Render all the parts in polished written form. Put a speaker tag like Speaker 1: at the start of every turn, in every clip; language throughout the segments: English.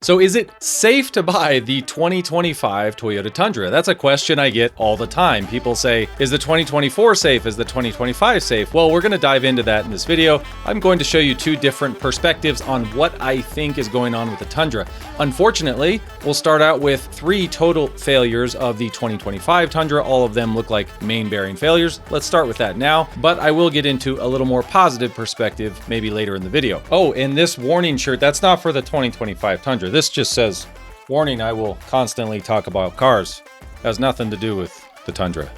Speaker 1: So is it safe to buy the 2025 Toyota Tundra? That's a question I get all the time. People say, is the 2024 safe? Is the 2025 safe? Well, we're going to dive into that in this video. I'm going to show you two different perspectives on what I think is going on with the Tundra. Unfortunately, we'll start out with 3 total failures of the 2025 Tundra. All of them look like main bearing failures. Let's start with that now, but I will get into a little more positive perspective maybe later in the video. Oh, and this warning shirt, that's not for the 2025 Tundra. This just says, warning, I will constantly talk about cars. Has nothing to do with the Tundra,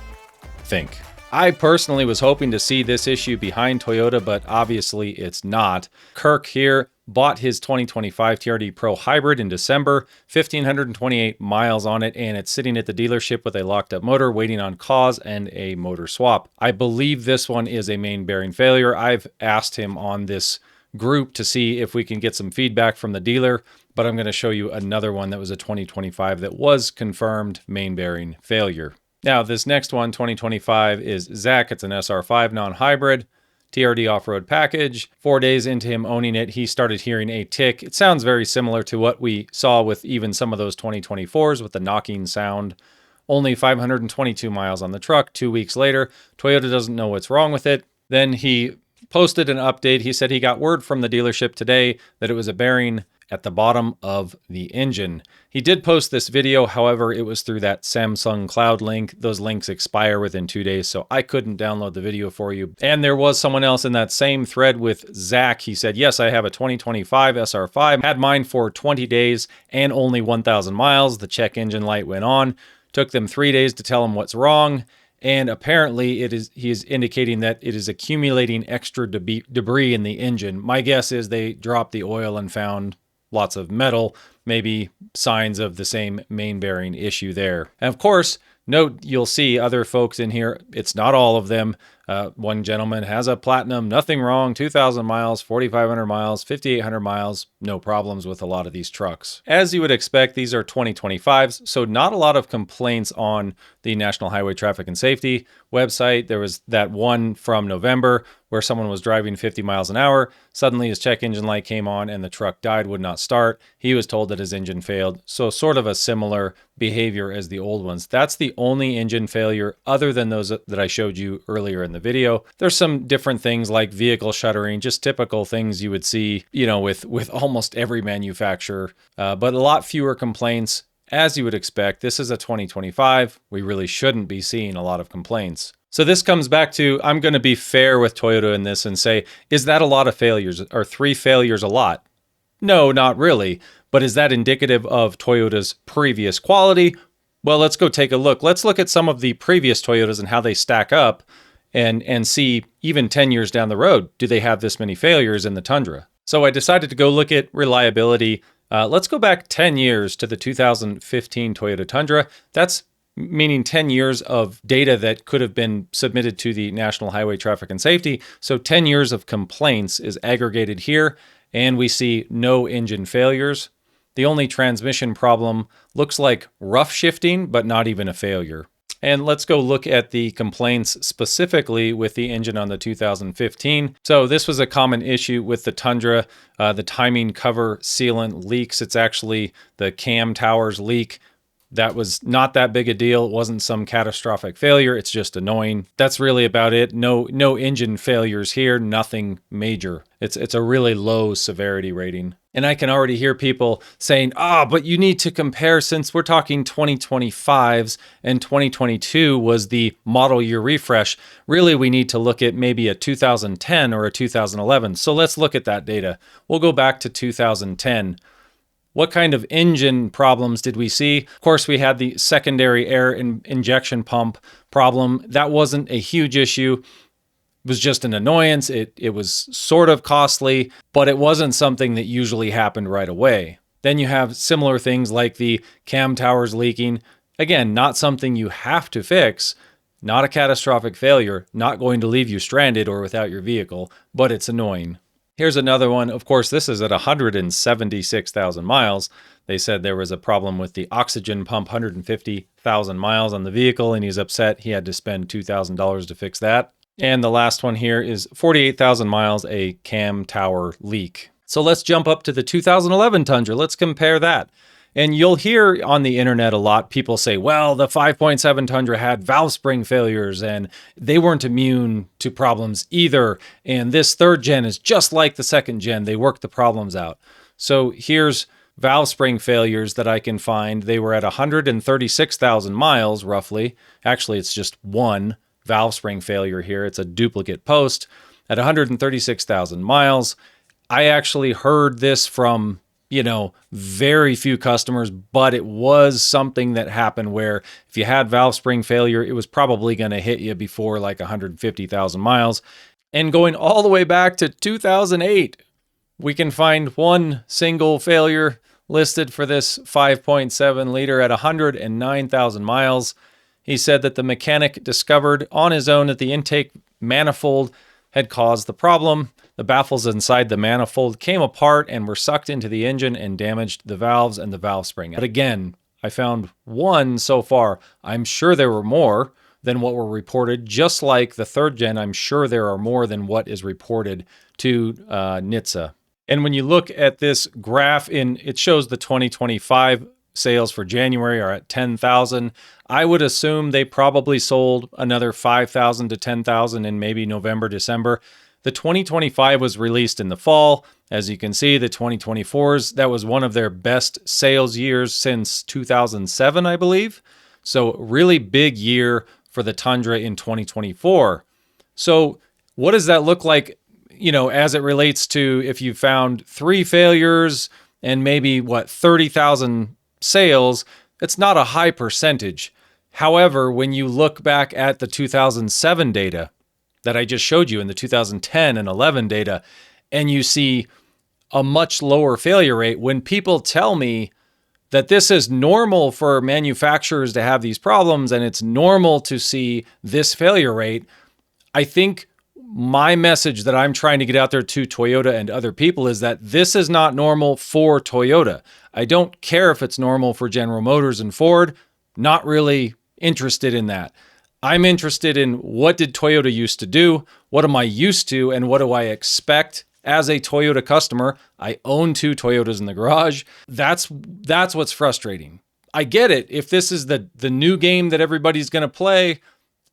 Speaker 1: I think. I personally was hoping to see this issue behind Toyota, but obviously it's not. Kirk here bought his 2025 TRD Pro Hybrid in December, 1,528 miles on it, and it's sitting at the dealership with a locked up motor waiting on cause and a motor swap. I believe this one is a main bearing failure. I've asked him on this group to see if we can get some feedback from the dealer, but I'm going to show you another one that was a 2025 that was confirmed main bearing failure. Now, this next one, 2025, is Zach. It's an SR5 non-hybrid, TRD off-road package. 4 days into him owning it, he started hearing a tick. It sounds very similar to what we saw with even some of those 2024s with the knocking sound. Only 522 miles on the truck. 2 weeks later, Toyota doesn't know what's wrong with it. Then he posted an update. He said he got word from the dealership today that it was a bearing at the bottom of the engine. He did post this video, however, it was through that Samsung Cloud link. Those links expire within 2 days, so I couldn't download the video for you. And there was someone else in that same thread with Zach. He said, yes, I have a 2025 SR5, had mine for 20 days and only 1,000 miles. The check engine light went on. Took them 3 days to tell him what's wrong. And apparently he is indicating that it is accumulating extra debris in the engine. My guess is they dropped the oil and found lots of metal, maybe signs of the same main bearing issue there. And of course, note you'll see other folks in here. It's not all of them. One gentleman has a platinum, nothing wrong, 2,000 miles, 4,500 miles, 5,800 miles, no problems with a lot of these trucks. As you would expect, these are 2025s, so not a lot of complaints on the National Highway Traffic and Safety website. There was that one from November where someone was driving 50 miles an hour. Suddenly his check engine light came on and the truck died, would not start. He was told that his engine failed. So sort of a similar behavior as the old ones. That's the only engine failure other than those that I showed you earlier in the video. There's some different things like vehicle shuttering, just typical things you would see, you know, with almost every manufacturer, but a lot fewer complaints. As you would expect, this is a 2025. We really shouldn't be seeing a lot of complaints. So this comes back to, I'm going to be fair with Toyota in this and say, is that a lot of failures? Are 3 failures a lot? No, not really. But is that indicative of Toyota's previous quality? Well, let's go take a look. Let's look at some of the previous Toyotas and how they stack up and see even 10 years down the road, do they have this many failures in the Tundra? So I decided to go look at reliability. Let's go back 10 years to the 2015 Toyota Tundra. That's meaning 10 years of data that could have been submitted to the National Highway Traffic and Safety. So 10 years of complaints is aggregated here, and we see no engine failures. The only transmission problem looks like rough shifting, but not even a failure. And let's go look at the complaints specifically with the engine on the 2015. So this was a common issue with the Tundra. The timing cover sealant leaks. It's actually the cam towers leak. That was not that big a deal. It wasn't some catastrophic failure. It's just annoying. That's really about it. No engine failures here. Nothing major. It's a really low severity rating. And I can already hear people saying, but you need to compare, since we're talking 2025s and 2022 was the model year refresh. Really, we need to look at maybe a 2010 or a 2011. So let's look at that data. We'll go back to 2010. What kind of engine problems did we see? Of course, we had the secondary air injection pump problem. That wasn't a huge issue. It was just an annoyance. It was sort of costly, but it wasn't something that usually happened right away. Then you have similar things like the cam towers leaking. Again, not something you have to fix, not a catastrophic failure, not going to leave you stranded or without your vehicle, but it's annoying. Here's another one. Of course, this is at 176,000 miles. They said there was a problem with the oxygen pump, 150,000 miles on the vehicle, and he's upset he had to spend $2,000 to fix that. And the last one here is 48,000 miles, a cam tower leak. So let's jump up to the 2011 Tundra. Let's compare that. And you'll hear on the internet a lot people say, well, the 5.7 Tundra had valve spring failures and they weren't immune to problems either. And this third gen is just like the second gen. They worked the problems out. So here's valve spring failures that I can find. They were at 136,000 miles roughly. Actually, it's just one valve spring failure here. It's a duplicate post at 136,000 miles. I actually heard this from, very few customers, but it was something that happened where if you had valve spring failure, it was probably going to hit you before like 150,000 miles. And going all the way back to 2008, we can find one single failure listed for this 5.7 liter at 109,000 miles. He said that the mechanic discovered on his own that the intake manifold had caused the problem. The baffles inside the manifold came apart and were sucked into the engine and damaged the valves and the valve spring. But again, I found one so far. I'm sure there were more than what were reported. Just like the third gen, I'm sure there are more than what is reported to NHTSA. And when you look at this graph, it shows the 2025 sales for January are at 10,000. I would assume they probably sold another 5,000 to 10,000 in maybe November, December. The 2025 was released in the fall. As you can see, the 2024s, that was one of their best sales years since 2007, I believe. So really big year for the Tundra in 2024. So what does that look like, as it relates to if you found 3 failures and maybe 30,000 sales? It's not a high percentage. However, when you look back at the 2007 data that I just showed you in the 2010 and 11 data, and you see a much lower failure rate, when people tell me that this is normal for manufacturers to have these problems and it's normal to see this failure rate, I think my message that I'm trying to get out there to Toyota and other people is that this is not normal for Toyota. I don't care if it's normal for General Motors and Ford. Not really interested in that. I'm interested in what did Toyota used to do? What am I used to? And what do I expect as a Toyota customer? I own 2 Toyotas in the garage. That's what's frustrating. I get it. If this is the new game that everybody's going to play,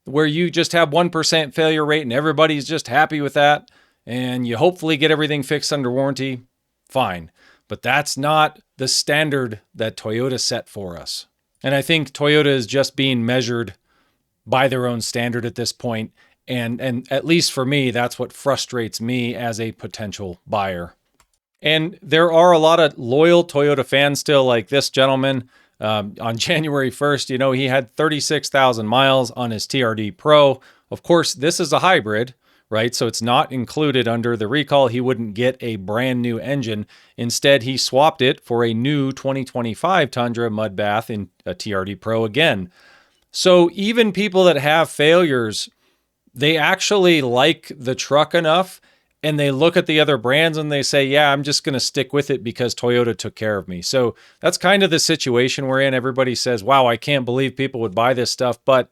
Speaker 1: where you just have 1% failure rate and everybody's just happy with that, and you hopefully get everything fixed under warranty, fine. But that's not the standard that Toyota set for us. And I think Toyota is just being measured by their own standard at this point. And at least for me, that's what frustrates me as a potential buyer. And there are a lot of loyal Toyota fans still, like this gentleman. On January 1st, he had 36,000 miles on his TRD Pro. Of course, this is a hybrid, right? So it's not included under the recall. He wouldn't get a brand new engine. Instead, he swapped it for a new 2025 Tundra mud bath in a TRD Pro again. So even people that have failures, they actually like the truck enough and they look at the other brands and they say, yeah, I'm just going to stick with it because Toyota took care of me. So that's kind of the situation we're in. Everybody says, wow, I can't believe people would buy this stuff. But,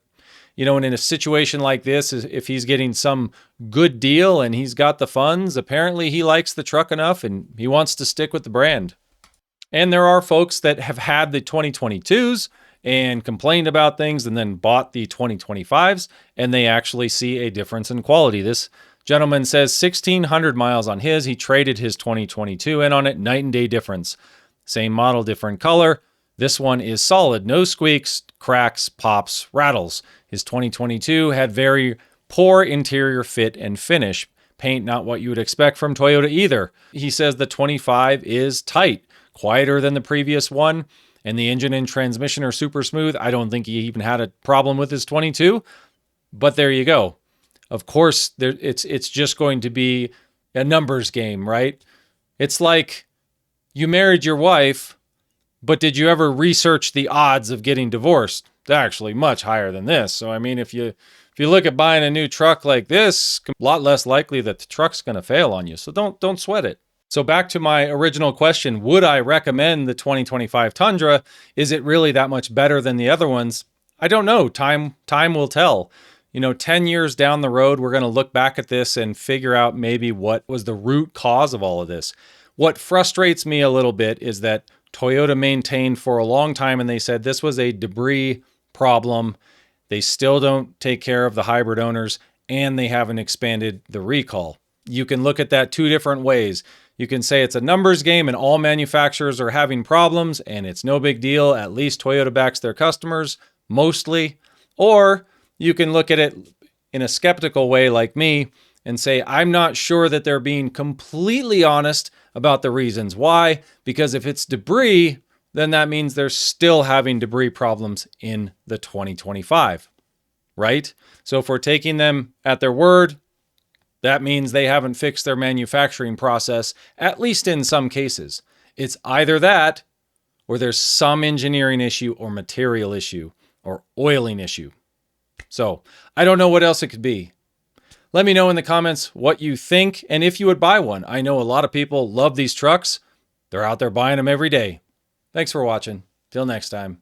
Speaker 1: and in a situation like this, if he's getting some good deal and he's got the funds, apparently he likes the truck enough and he wants to stick with the brand. And there are folks that have had the 2022s and complained about things and then bought the 2025s, and they actually see a difference in quality. This gentleman says 1,600 miles on his. He traded his 2022 in on it, night and day difference. Same model, different color. This one is solid. No squeaks, cracks, pops, rattles. His 2022 had very poor interior fit and finish. Paint not what you would expect from Toyota either. He says the 25 is tight, quieter than the previous one. And the engine and transmission are super smooth. I don't think he even had a problem with his 22, but there you go. Of course, it's just going to be a numbers game, right? It's like you married your wife, but did you ever research the odds of getting divorced? They're actually much higher than this. So, I mean, if you look at buying a new truck like this, a lot less likely that the truck's going to fail on you. So don't sweat it. So back to my original question, would I recommend the 2025 Tundra? Is it really that much better than the other ones? I don't know. Time will tell. 10 years down the road, we're going to look back at this and figure out maybe what was the root cause of all of this. What frustrates me a little bit is that Toyota maintained for a long time and they said this was a debris problem. They still don't take care of the hybrid owners and they haven't expanded the recall. You can look at that two different ways. You can say it's a numbers game and all manufacturers are having problems and it's no big deal. At least Toyota backs their customers, mostly. Or you can look at it in a skeptical way like me and say, I'm not sure that they're being completely honest about the reasons why, because if it's debris, then that means they're still having debris problems in the 2025, right? So if we're taking them at their word, that means they haven't fixed their manufacturing process, at least in some cases. It's either that or there's some engineering issue or material issue or oiling issue. So I don't know what else it could be. Let me know in the comments what you think and if you would buy one. I know a lot of people love these trucks. They're out there buying them every day. Thanks for watching. Till next time.